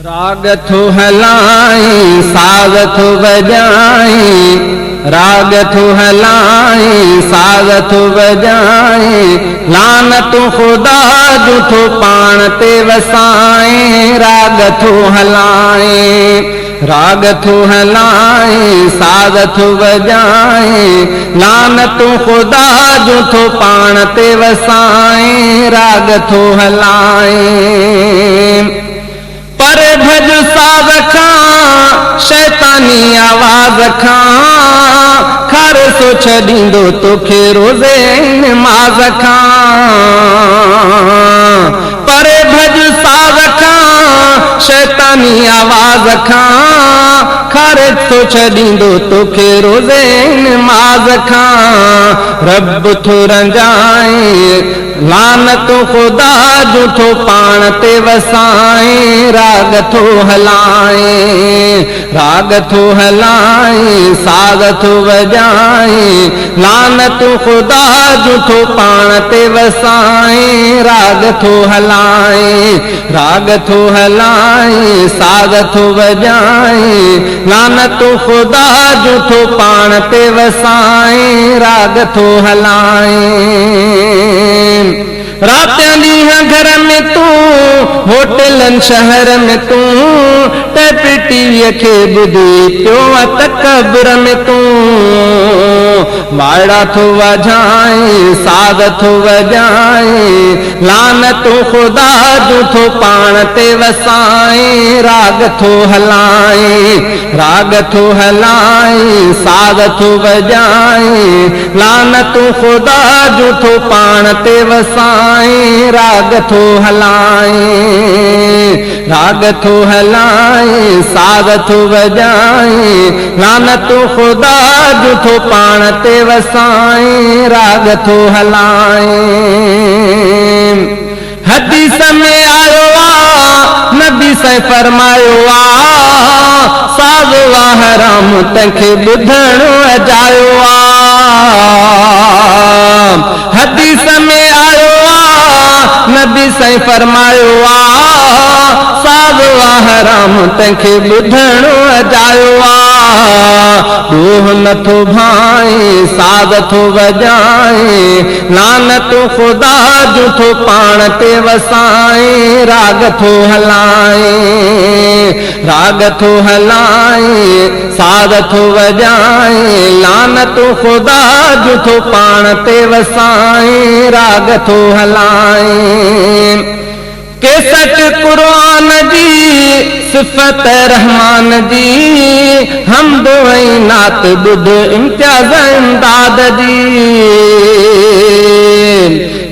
राग थो हलाई साग थो बजाई, राग थो हलाई साग थो बजाई, लानत खुदा जो थो पाण ते वसाए। राग थो हलाई, राग थो हलाई साग थो बजाए, लानत खुदा जो थो पाण ते वसाए। राग थो हलाई पर भज साग खां शैतानी आवाज़ खां, खर सो छॾींदो तोखे रोज़े नमाज़ खां। पर भज साग खां शैतानी आवाज़ खां, खर सो छॾींदो तोखे रोज़े नमाज़ खां। रब थो रंजाए लानत खुदा जो थो पाण ते वसाए। राग थो हलाए, राग थो हलाए साग थो बजाए, लानत खुदा जो थो पाण ते वसाए। राग थो हलाए, राग थो हलाए साग थो बजाए, लानत खुदा जो थो पाण ते वसाए। राग थो हलाए रात ॾींहं घर में तू, होटलन शहर में तू, टैप टीवीअ खे ॿुधी पियो तकबर में तू। वाड़ा थो वजाए साग थो वजाए, लानत खुदा जो थो पाण ते वसाए। राग थो हलाए, राग थो हलाए साग थो बजाए, लानत खुदा जो थो पाण ते वसाए। राग थो हलाए, राग थो हलाए साग थो बजाए, लानत खुदा जो थो पाण ते वसाए। राग थो हलाए हदीस में आयो आ, नबी से फरमायो आ, साग वा हराम तंखे ॿुधण अजायो आ। हदीस में आयो आ, नबी से फरमायो आ, साग वा हराम तंखे ॿुधण अजायो आ। ॾोह नथो भाए साग थो बजाए, लानत खुदा जो थो पाण ते वसाए। राग थो हलाए, राग थो हलाए साग थो बजाए, लानत खुदा जो थो पाण ते वसाए। राग थो हलाए केसट कुरान जी सिफ़त रहमान जी, हमद ऐं नात ॿुध इम्तियाज़ इमदाद जी।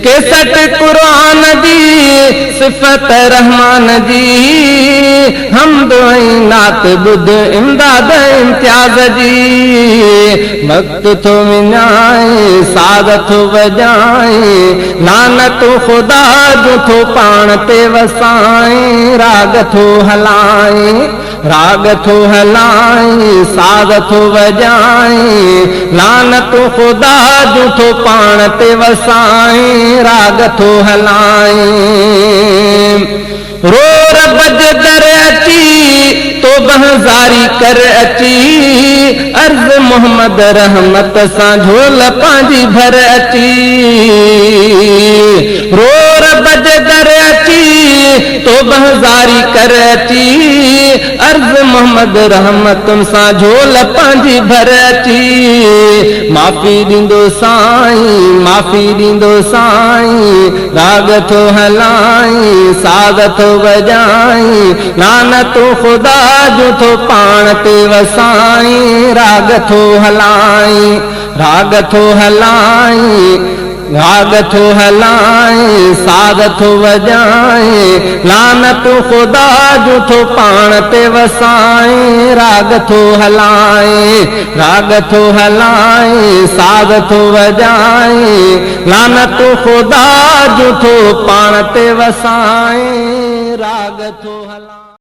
केसट कुरान जी सिफ़त रहमान जी, हमद ऐं नात ॿुध इमदाद इम्तियाज़ जी। वक्त थो विञाए साग थो बजाए, लानत खुदा जो थो पाण ते वसाए। राग थो हलाए, राग थो हलाए साग थो बजाए, लानत खुदा जो थो पाण ते वसाए। राग थो हलाए रो रब जे दर अची तो बहज़ारी कर अची, अर्ज़ मोहम्मद रहमत सां झोल पंहिंजी भर अची। रो रब जे दर अची तो बहज़ारी कर अची, अर्ज़ मोहम्मद रहमत सां झोल पंहिंजी भर अची। माफ़ी ॾींदो साईं, माफ़ी ॾींदो साईं, राग थो हलाए साग थो बजाए, लानत खुदा जो थो पाण ते वसाए। राग थो हलाए, राग थो हलाए, राग थो हलाए साग थो बजाए, लानत खुदा जो थो पाण ते वसाए। राग थो हलाए, राग थो हलाए साग थो बजाए, लानत खुदा जो थो पाण ते वसाए। राग थो हलाए।